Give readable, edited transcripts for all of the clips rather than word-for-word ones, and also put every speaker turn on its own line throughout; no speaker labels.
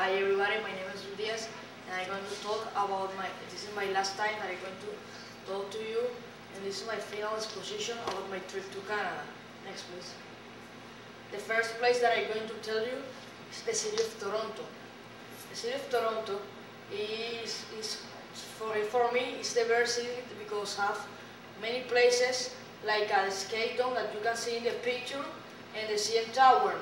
Hi everybody, my name is Diaz and I'm going to talk about this is my last time that I'm going to talk to you, and this is my final exposition about my trip to Canada. Next please. The first place that I'm going to tell you is the city of Toronto. The city of Toronto is for me, it's the best city because have many places like a skate dome that you can see in the picture, and the CN Tower.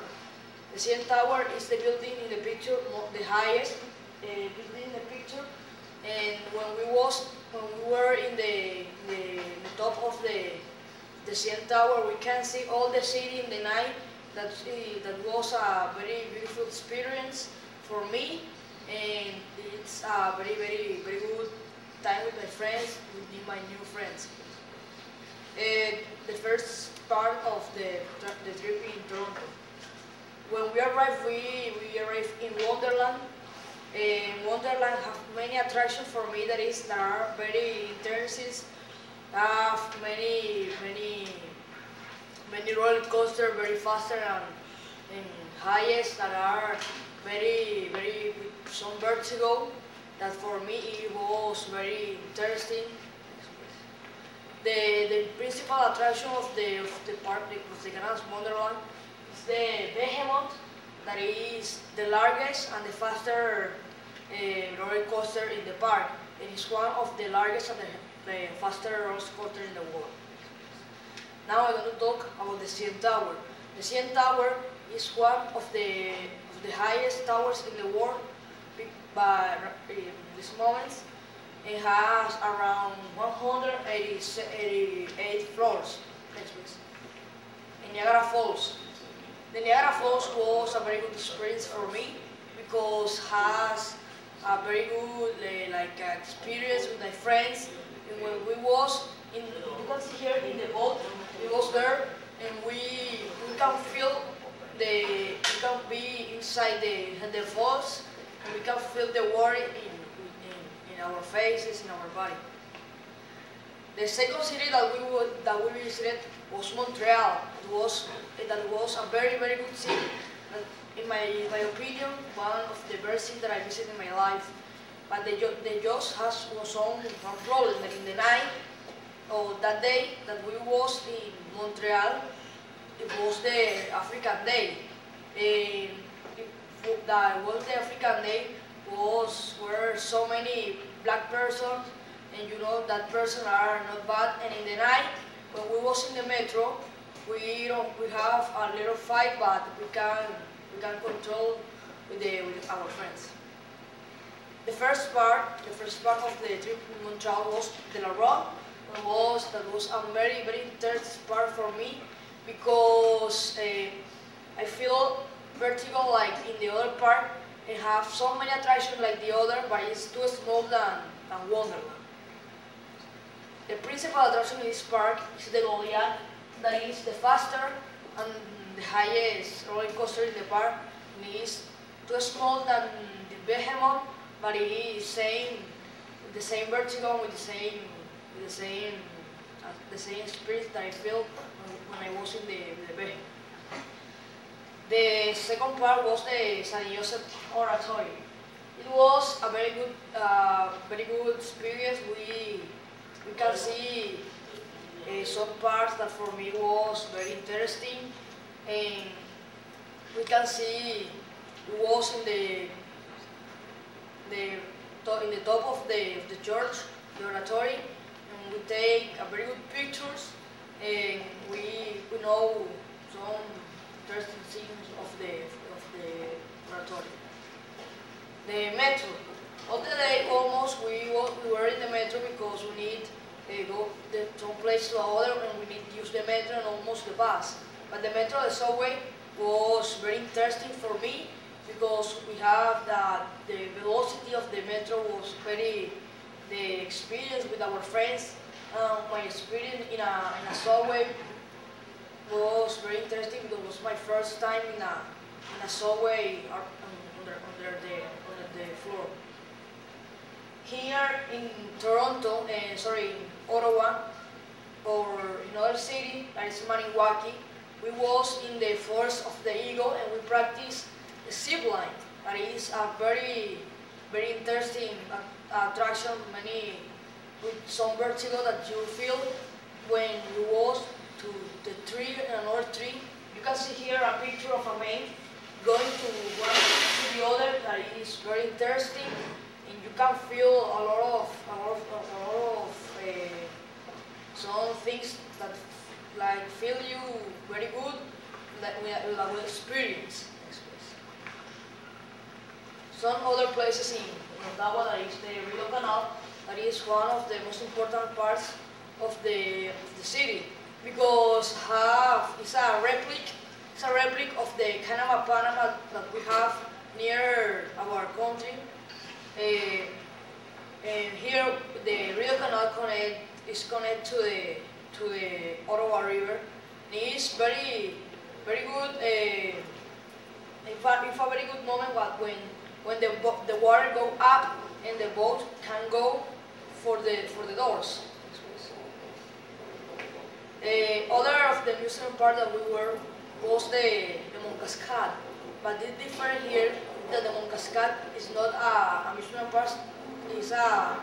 The CN Tower is the building in the picture, the highest building in the picture. And when we were in the top of the CN Tower, we can see all the city in the night. That was a very beautiful experience for me, and it's a very good time with my friends, with my new friends. The first part of the trip in Toronto. When we arrived in Wonderland. Wonderland have many attractions for me that are very interesting. Have many roller coasters, very faster and highest, that are very with some vertigo. That for me it was very interesting. The principal attraction of the park, of the Canada's Wonderland, is the Behemoth, that is the largest and the faster roller coaster in the park. It is one of the largest and the faster roller coaster in the world. Now I'm going to talk about the CN Tower. The CN Tower is one of the highest towers in the world by this moment. It has around 188 floors. Next please. In Niagara Falls. The Niagara Falls was a very good experience for me because it has a very good experience with my friends. And when we was in, you can see here in the boat, we was there, and we can feel we can be inside the falls, and we can feel the water in our faces, in our body. The second city that we visited was Montreal. That was a very good city. In my opinion, one of the best cities that I visited in my life. But they just has some problem. Like in the night, or that day that we was in Montreal, it was the African Day. The African Day were so many black persons, and you know that person are not bad. And in the night, when we was in the metro, we have a little fight, but we can control with our friends. The first part of the trip in Montreal was the La Ronde. That was a very interesting part for me because I feel vertigo like in the other part. It have so many attractions like the other, but it's too small than Wonderland. The principal attraction in this park is the Goliath, that is the faster and the highest roller coaster in the park. It is too small than the Behemoth, but it is the same vertigo, with the same spirit that I felt when I was in the Behemoth. The second part was the St. Joseph Oratory. It was a very good experience. We can see some parts that for me was very interesting, and we can see it was in the top of the church, the oratory, and we take a very good pictures, and we know some interesting things of the oratory. The metro. All the day almost we were in the metro because we need go from place to another, and we need to use the metro and almost the bus. But the metro, the subway, was very interesting for me because we have the velocity of the metro was the experience with our friends. My experience in a subway was very interesting because it was my first time in a subway under the floor. Here in Toronto, in Ottawa, or in another city, that is Maniwaki, we was in the Forest of the Eagle, and we practiced the zip line. that is a very interesting attraction, many with some vertigo that you feel when you walk to the tree and another tree. You can see here a picture of a man going to one to the other that is very interesting, and you can feel a lot of some things that like feel you very good, that we have a good experience. Some other places in Ottawa, that is the Rideau Canal, that is one of the most important parts of the city, because it's a replica of the kind of a Panama that we have near our country. And here the Rideau Canal is connected to the Ottawa River. It is very good. It's a very good moment when the water go up and the boat can go for the doors. Other of the museum part that we were was the Montcascade, but the difference here that the Montcascade is not a museum part, it's a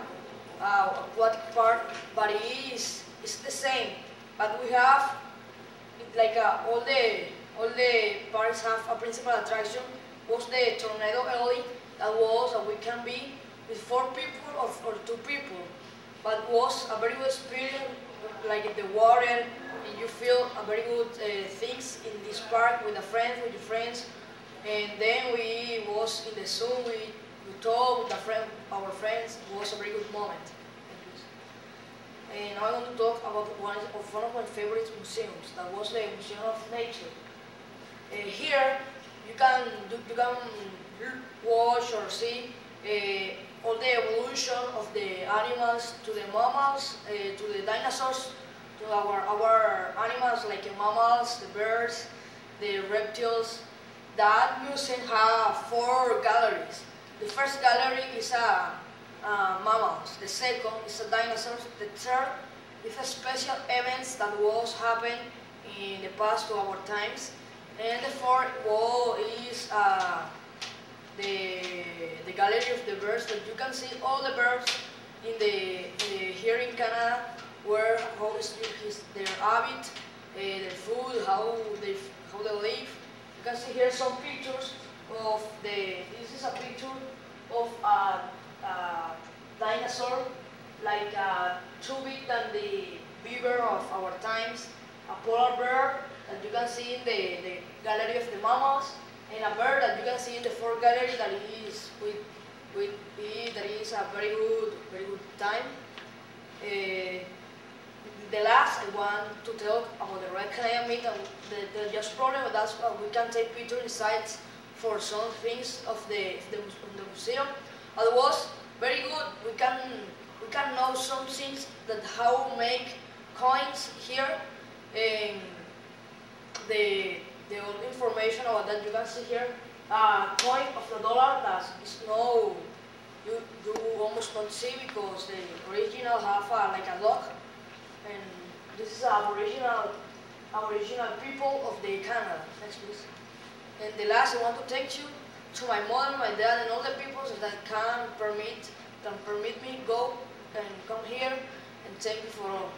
aquatic part, but it's the same. But we have like all the parts have a principal attraction. Was the tornado alley that we can be with 4 people or 2 people, but was a very good experience, like the water, and you feel a very good things in this park with your friends, and then we was in the zoo, we talked with our friends. It was a very good moment. And now I want to talk about one of my favorite museums, that was the Museum of Nature. Here you can watch or see all the evolution of the animals, to the mammals, to the dinosaurs, to our animals like the mammals, the birds, the reptiles. That museum has 4 galleries. The first gallery is mammals, the second is dinosaurs, the third is special events that was happened in the past to our times, and the fourth is the gallery of the birds, that you can see all the birds here in Canada, how is their habit, their food, how they live. You can see here some pictures of this is a picture of a dinosaur, like too big than the beaver of our times, a polar bear that you can see in the gallery of the mammals, and a bird that you can see in the 4th gallery that is that is a very good time. The last, I want to talk about the red climate and the just problem. That's we can take pictures inside for some things of the museum. It was very good. We can know some things, that how make coins here, and the information about that you can see here. Coin of the dollar that is you almost don't see, because the original have like a lock, and this is aboriginal people of the Canada. Next please. And the last, I want to thank you to my mother, my dad, and all the people that can permit me go and come here, and thank you for all.